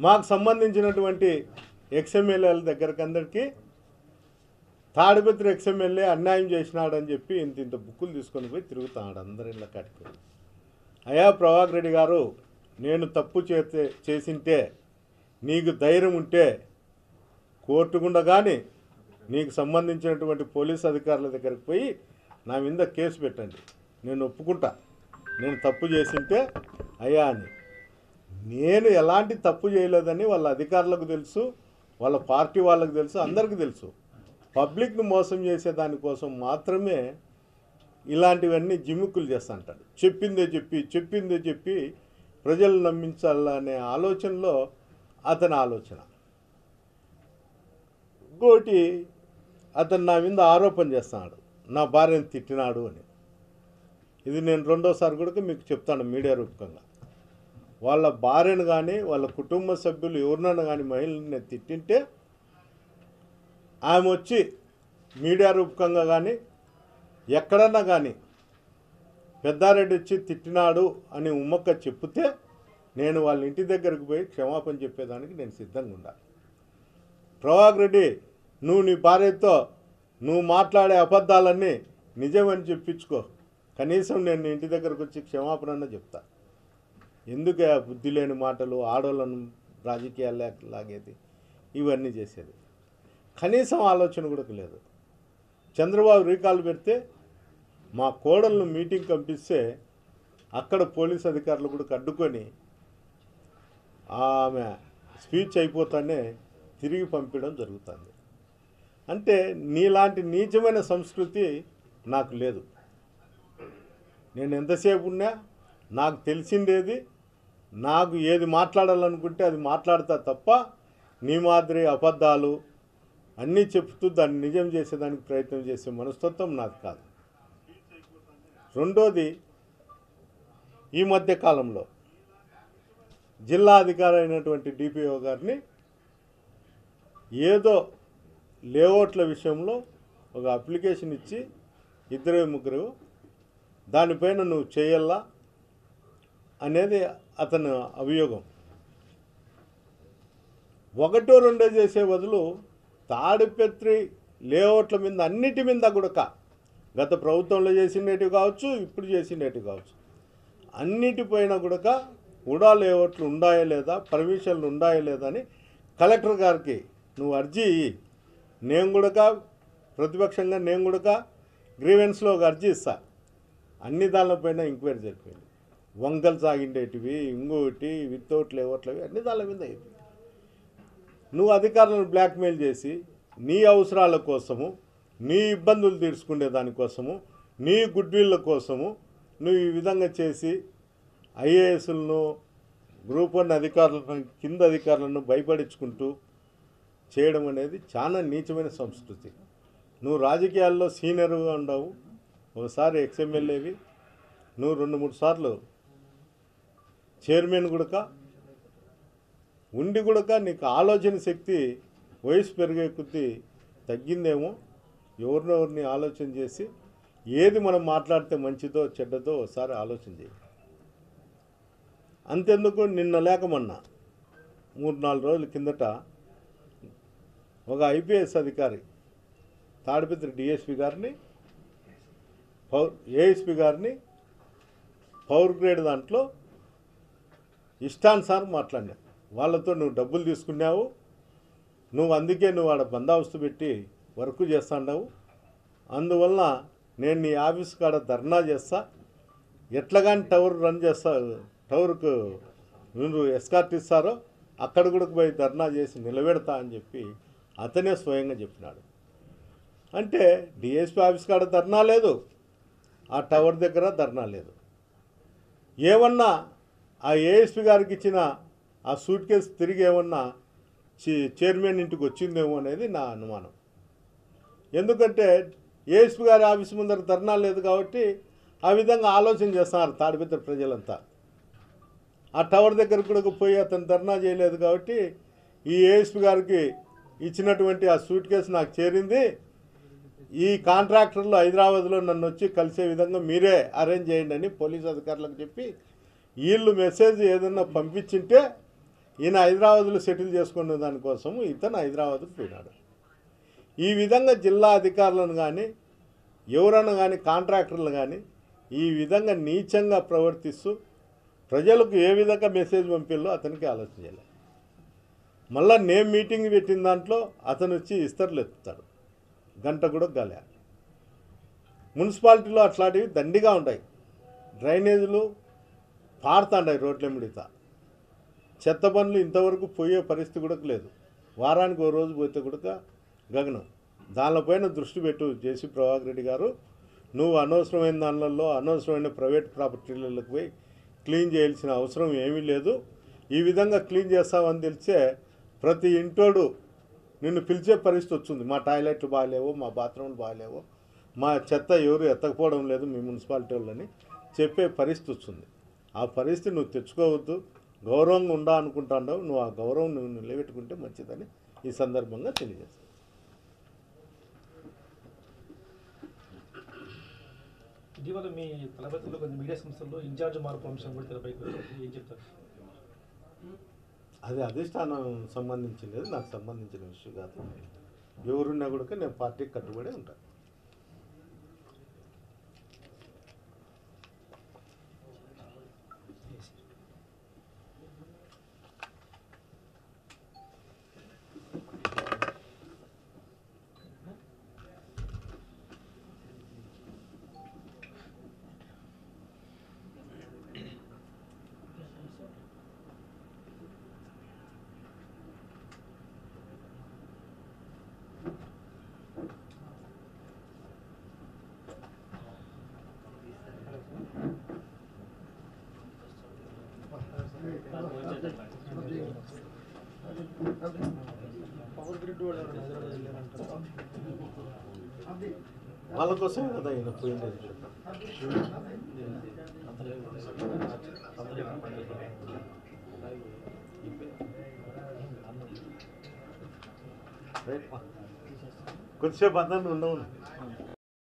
మాకు సంబంధించినటువంటి ఎక్స్ఎమ్మెల్యేల దగ్గరికి అందరికీ తాడిపత్రి ఎక్స్ఎమ్మెల్యే అన్యాయం చేసినాడని చెప్పి ఇంత బుక్కులు తీసుకొని పోయి తిరుగుతున్నాడు అందరి ఇళ్ళ కాడికి. అయ్యా ప్రభాకర్ రెడ్డి గారు, నేను తప్పు చేసింటే నీకు ధైర్యం ఉంటే కోర్టు గుండా కానీ నీకు సంబంధించినటువంటి పోలీస్ అధికారుల దగ్గరికి పోయి నా మీద కేసు పెట్టండి, నేను ఒప్పుకుంటా నేను తప్పు చేసింటే అయ్యా అని. నేను ఎలాంటి తప్పు చేయలేదని వాళ్ళ అధికారులకు తెలుసు, వాళ్ళ పార్టీ వాళ్ళకు తెలుసు, అందరికీ తెలుసు. పబ్లిక్ను మోసం చేసే దానికోసం మాత్రమే ఇలాంటివన్నీ జిమ్ముక్కులు చేస్తా అంటాడు. చెప్పిందే చెప్పి ప్రజలు నమ్మించాలనే ఆలోచనలో అతని ఆలోచన. ఇంకోటి, అతను నా మీద ఆరోపణ చేస్తున్నాడు, నా భార్యను తిట్టినాడు అని. ఇది నేను రెండోసారి కూడా మీకు చెప్తాను మీడియా రూపకంగా. వాళ్ళ భార్యను కానీ వాళ్ళ కుటుంబ సభ్యులు ఎవరినైనా కానీ మహిళని తిట్టింటే ఆమె వచ్చి మీడియా రూపకంగా కానీ ఎక్కడన్నా కానీ పెద్దారెడ్డి వచ్చి తిట్టినాడు అని ఉమ్మక్క చెప్తే నేను వాళ్ళ ఇంటి దగ్గరకు పోయి క్షమాపణ చెప్పేదానికి నేను సిద్ధంగా ఉండాలి. ప్రభాకర్ రెడ్డి, నువ్వు నీ భార్యతో నువ్వు మాట్లాడే అబద్ధాలన్నీ నిజమని చెప్పించుకో, కనీసం నేను ఇంటి దగ్గరకు వచ్చి క్షమాపణ చెప్తా. ఎందుకు బుద్ధి లేని మాటలు, ఆడోళ్ళను రాజకీయాలు లాగేది, ఇవన్నీ చేసేది. కనీసం ఆలోచన కూడా లేదు. చంద్రబాబు రీకాల్ పెడితే మా కోడలను మీటింగ్ పంపిస్తే అక్కడ పోలీస్ అధికారులు కూడా అడ్డుకొని ఆమె స్పీచ్ అయిపోతానే తిరిగి పంపించడం జరుగుతుంది. అంటే నీలాంటి నీచమైన సంస్కృతి నాకు లేదు. నేను ఎంతసేపు ఉన్నా నాకు తెలిసిండేది, నాకు ఏది మాట్లాడాలనుకుంటే అది మాట్లాడతా తప్ప నీ మాదిరి అబద్ధాలు అన్నీ చెప్తూ దాన్ని నిజం చేసేదానికి ప్రయత్నం చేసే మనస్తత్వం నాకు కాదు. రెండోది, ఈ మధ్య కాలంలో జిల్లా అధికారి అయినటువంటి డిపిఓ గారిని ఏదో లేఅవుట్ల విషయంలో ఒక అప్లికేషన్ ఇచ్చి 2-3 దానిపైన నువ్వు చేయాలా అనేది అతని అభియోగం. 1-2 చేసే బదులు తాడిపత్రి లేఅవుట్ల మీద అన్నిటి మీద కూడా గత ప్రభుత్వంలో చేసినవి కావచ్చు, ఇప్పుడు చేసినవి కావచ్చు, అన్నిటిపైన కూడా ఉడా లేఅవుట్లు ఉండాయా లేదా, పర్మిషన్లు ఉండాయా లేదా అని కలెక్టర్ గారికి నువ్వు అర్జీ ఇయ్యి. నేను కూడా ప్రతిపక్షంగా నేను కూడా గ్రీవెన్స్లో ఒక అర్జీ ఇస్తా. అన్ని దానిపైన ఎంక్వైరీ జరిపోయింది. వంగలు సాగిండేటివి, ఇంకోటి వితౌట్ లేఅవుట్లవి అన్ని దాని మీద అయిపోయింది. నువ్వు అధికారులను బ్లాక్మెయిల్ చేసి నీ అవసరాల కోసము, నీ ఇబ్బందులు తీర్చుకునే దానికోసము, నీ గుడ్విల్ల కోసము నువ్వు ఈ విధంగా చేసి ఐఏఎస్లను, గ్రూప్ 1 అధికారులను, కింద అధికారులను భయపడించుకుంటూ చేయడం అనేది చాలా నీచమైన సంస్కృతి. నువ్వు రాజకీయాల్లో సీనియర్గా ఉండవు, ఒకసారి ఎక్స్ఎమ్మెల్యేవి, నువ్వు 2-3 సార్లు చైర్మన్ కూడా ఉండి కూడా నీకు ఆలోచన శక్తి వయసు పెరిగే కొద్దీ తగ్గిందేమో. ఎవరినెవరిని ఆలోచన చేసి ఏది మనం మాట్లాడితే మంచిదో చెడ్డదో ఒకసారి ఆలోచన చేయి. అంతెందుకు, నిన్న లేకమన్నా 3-4 రోజుల కిందట ఒక ఐపీఎస్ అధికారి తాడిపత్రి డిఎస్పీ గారిని, ఏఎస్పీ గారిని పవర్ గ్రేడ్ దాంట్లో ఇష్టానుసారం మాట్లాడినా. వాళ్ళతో నువ్వు డబ్బులు తీసుకున్నావు, నువ్వు అందుకే నువ్వు ఆడ బందోబస్తు పెట్టి వర్క్ చేస్తున్నావు, అందువలన నేను నీ ఆఫీస్ కాడ ధర్నా చేస్తా, ఎట్లా కానీ టవర్ రన్ చేస్తా, టవర్కు నువ్వు ఎస్కార్ట్ ఇస్తారో అక్కడ కూడా పోయి ధర్నా చేసి నిలబెడతా అని చెప్పి అతనే స్వయంగా చెప్పినాడు. అంటే డిఎస్పీ ఆఫీస్ కాడ ధర్నా లేదు, ఆ టవర్ దగ్గర ధర్నా లేదు. ఏమన్నా ఆ ఏఎస్పీ గారికి ఇచ్చిన ఆ సూట్ కేసు తిరిగి ఏమన్నా చైర్మన్ ఇంటికి వచ్చిందేమో అనేది నా అనుమానం. ఎందుకంటే ఏఎస్పీ గారి ఆఫీస్ ముందర ధర్నా లేదు కాబట్టి ఆ విధంగా ఆలోచన చేస్తున్నారు తాడిపత్రి ప్రజలంతా. ఆ టవర్ దగ్గర కూడా పోయి అతను ధర్నా చేయలేదు కాబట్టి ఈ ఏఎస్పీ గారికి ఇచ్చినటువంటి ఆ సూట్ కేసు నాకు చేరింది, ఈ కాంట్రాక్టర్లు హైదరాబాద్లో నన్ను వచ్చి కలిసే విధంగా మీరే అరేంజ్ చేయండి అని పోలీస్ అధికారులకు చెప్పి వీళ్ళు మెసేజ్ ఏదన్నా పంపించింటే ఈయన హైదరాబాద్లో సెటిల్ చేసుకునే దానికోసం ఇతను హైదరాబాద్కు పోయినాడు. ఈ విధంగా జిల్లా అధికారులను కానీ ఎవరన్నా కానీ కాంట్రాక్టర్లు కానీ ఈ విధంగా నీచంగా ప్రవర్తిస్తూ ప్రజలకు ఏ విధంగా మెసేజ్ పంపిల్లో అతనికి ఆలోచన చేయాలి. మళ్ళీ నేను మీటింగ్ పెట్టిన దాంట్లో అతను వచ్చి ఇస్తర్లు ఎత్తుతాడు, గంట కూడా గాలే. మున్సిపాలిటీలో అట్లాంటివి దండిగా ఉంటాయి. డ్రైనేజీలు పారుతాండాయి రోడ్ల మిడిత. చెత్త పనులు ఇంతవరకు పోయే పరిస్థితి కూడా లేదు. వారానికి ఓ రోజు పోతే కూడా గగనం. దానిపైన దృష్టి పెట్టు జేసీ ప్రభాకర్ రెడ్డి గారు. నువ్వు అనవసరమైన దానిలలో అనవసరమైన ప్రైవేట్ ప్రాపర్టీలకు పోయి క్లీన్ చేయాల్సిన అవసరం ఏమీ లేదు. ఈ విధంగా క్లీన్ చేస్తావని తెలిసే ప్రతి ఇంటోడు నిన్ను పిలిచే పరిస్థితి వచ్చింది. మా టాయిలెట్లు బాగాలేవు, మా బాత్రూమ్లు బాగాలేవు, మా చెత్త ఎవరు ఎత్తకపోవడం లేదు మీ మున్సిపాలిటీ వాళ్ళని చెప్పే పరిస్థితి వచ్చింది. ఆ పరిస్థితి నువ్వు తెచ్చుకోవద్దు. గౌరవంగా ఉండా అనుకుంటావు. నువ్వు ఆ గౌరవం నువ్వు నిలబెట్టుకుంటే మంచిదని ఈ సందర్భంగా తెలియజేస్తాను. ఇటీవల మీ తలపతిలో కొన్ని మీడియా సంస్థల్లో ఇన్ఛార్జ్ మార్పు అంశం కూడా తెరపైకి వచ్చింది. ఏం చెప్తారు? అది అధిష్టానం సంబంధించింది, నాకు సంబంధించిన విషయం కాదు. ఎవరున్నా కూడా నేను పార్టీకి కట్టుబడి ఉంటాను. పవర్ గ్రిడ్ వాళ్ళు హైదరాబాద్ వెళ్ళారంటారు. వాళ్ళ కోసమే కదా ఈయన పోయింది. కొద్దిసేపు అందరిని ఉండవు.